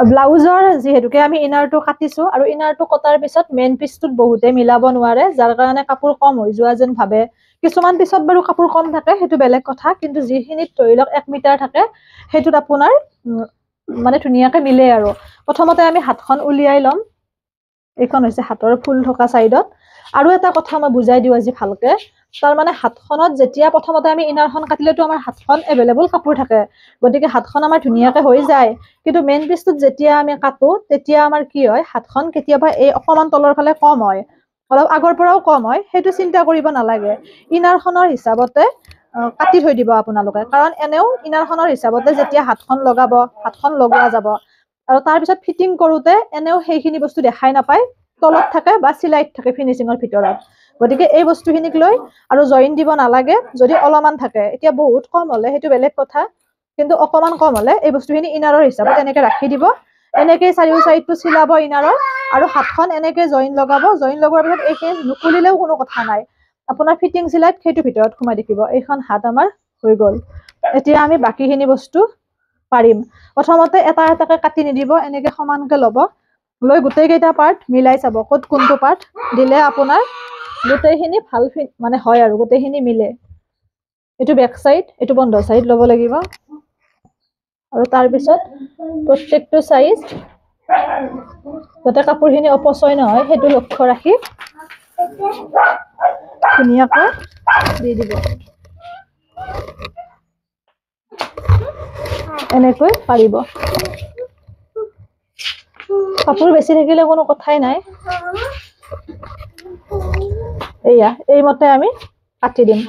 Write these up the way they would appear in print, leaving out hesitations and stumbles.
ব্লাউজৰ যেহেতুকে আমি ইনাৰটো কাটিছো আৰু ইনাৰটো কটাৰ পিছত মেইন পিচটোত বহুতে মিলাব নোৱাৰে, যাৰ কাৰণে কাপোৰ কম হৈ যোৱা যেন ভাবে। কিছুমান পিছত বাৰু কাপোৰ কম থাকে, সেইটো বেলেগ কথা, কিন্তু যিখিনিত ধৰি লওক 1 মিটাৰ থাকে সেইটোত আপোনাৰ মানে ধুনীয়াকে মিলে। আৰু প্ৰথমতে আমি হাতখন উলিয়াই ল'ম। এইখন হৈছে হাতৰ ফুল থকা চাইডত। আৰু এটা কথা মই বুজাই দিওঁ আজি ভালকে, তাৰ মানে হাতখনত যেতিয়া প্ৰথমতে আমি ইনাৰখন কাটিলেতো আমাৰ হাতখন এভেইলেবল কাপোৰ থাকে, গতিকে হাতখন আমাৰ ধুনীয়াকে হৈ যায়। কিন্তু মেইন পিচটোত যেতিয়া আমি কাটো তেতিয়া আমাৰ কি হয়, হাতখন কেতিয়াবা এই অকমান তলৰ ফালে কম হয়, অলপ আগৰ পৰাও কম হয়। সেইটো চিন্তা কৰিব নালাগে, ইনাৰখনৰ হিচাপতে কাটি থৈ দিব আপোনালোকে। কাৰণ এনেও ইনাৰখনৰ হিচাপতে যেতিয়া হাতখন লগাব, হাতখন লগোৱা যাব, আৰু তাৰপিছত ফিটিং কৰোতে এনেও সেইখিনি বস্তু দেখাই নাপায়, তলত থাকে বা চিলাইত থাকে ফিনিচিঙৰ ভিতৰত। গতিকে এই বস্তুখিনিক লৈ আৰু জইন দিব নালাগে। যদি অলপমান থাকে, এতিয়া বহুত কম হলে সেইটো বেলেগ কথা, কিন্তু অকমান কম হলে এই বস্তুখিনি ইনাৰৰ হিচাপত এনেকে ৰাখি দিব। এনেকে চাৰিও চাইডটো চিলাব ইনাৰৰ, আৰু হাতখন এনেকে জইন লগাব। জইন লগোৱাৰ পিছত এইখিনি নুকুলিলেও কোনো কথা নাই, আপোনাৰ ফিটিং চিলাইত সেইটো ভিতৰত সোমাই থাকিব। এইখন হাত আমাৰ হৈ গ'ল। এতিয়া আমি বাকীখিনি বস্তু পাৰিম। প্ৰথমতে এটা এটাকে কাটি নিদিব, এনেকে সমানকে ল'ব, লৈ গোটেই কেইটা পাৰ্ট মিলাই চাব ক'ত কোনটো পাৰ্ট দিলে আপোনাৰ গোটেইখিনি ভাল মানে হয় আৰু গোটেইখিনি মিলে। এইটো বেক চাইড, এইটো বন্ধ চাইড ল'ব লাগিব। আৰু তাৰপিছত প্ৰত্যেকটো চাইজ যাতে কাপোৰখিনি অপচয় নহয় সেইটো লক্ষ্য ৰাখি ধুনীয়াকৈ দি দিব। এনেকৈ পাৰিব। কাপোৰ বেছি থাকিলে কোনো কথাই নাই। এয়া এইমতে আমি কাটি দিম,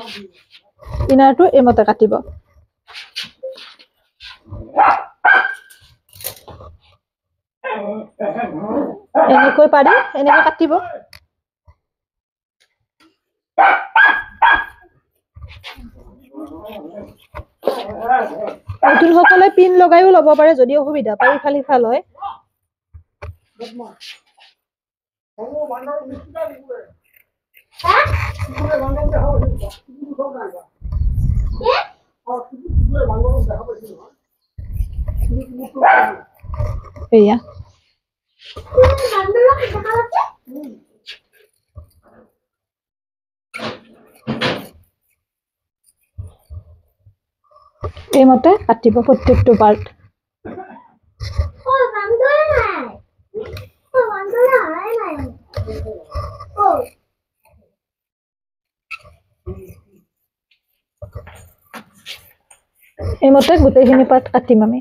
ইনাৰটো এইমতে কাটিব। এনেকৈ পাৰি এনেকৈ কাটিব। নতুন সকলে পিন লগাইও ল'ব পাৰে যদি অসুবিধা পায়, ইফাল সিফাল হয়। এয়া এইমতে কাটিব প্ৰত্যেকটো পাৰ্ট। এইমতে গোটেইখিনি পাৰ্ট কাটিম আমি।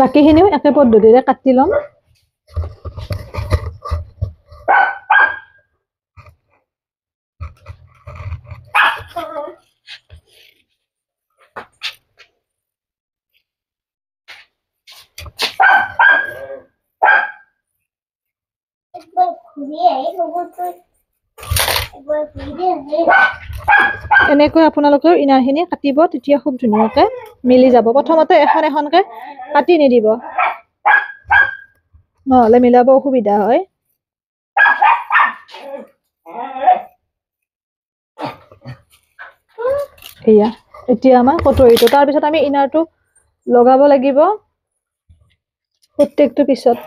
বাকীখিনিও একে পদ্ধতিৰে কাটি ল'ম। এনেকৈ আপোনালোকেও ইনাৰখিনি কাটিব, তেতিয়া খুব ধুনীয়াকে মিলি যাব। প্ৰথমতে এখন এখনকে কাটি নিদিব, নহলে মিলাব অসুবিধা হয়। এয়া এতিয়া আমাৰ কটৰীটো। তাৰপিছত আমি ইনাৰটো লগাব লাগিব প্ৰত্যেকটো পিছত।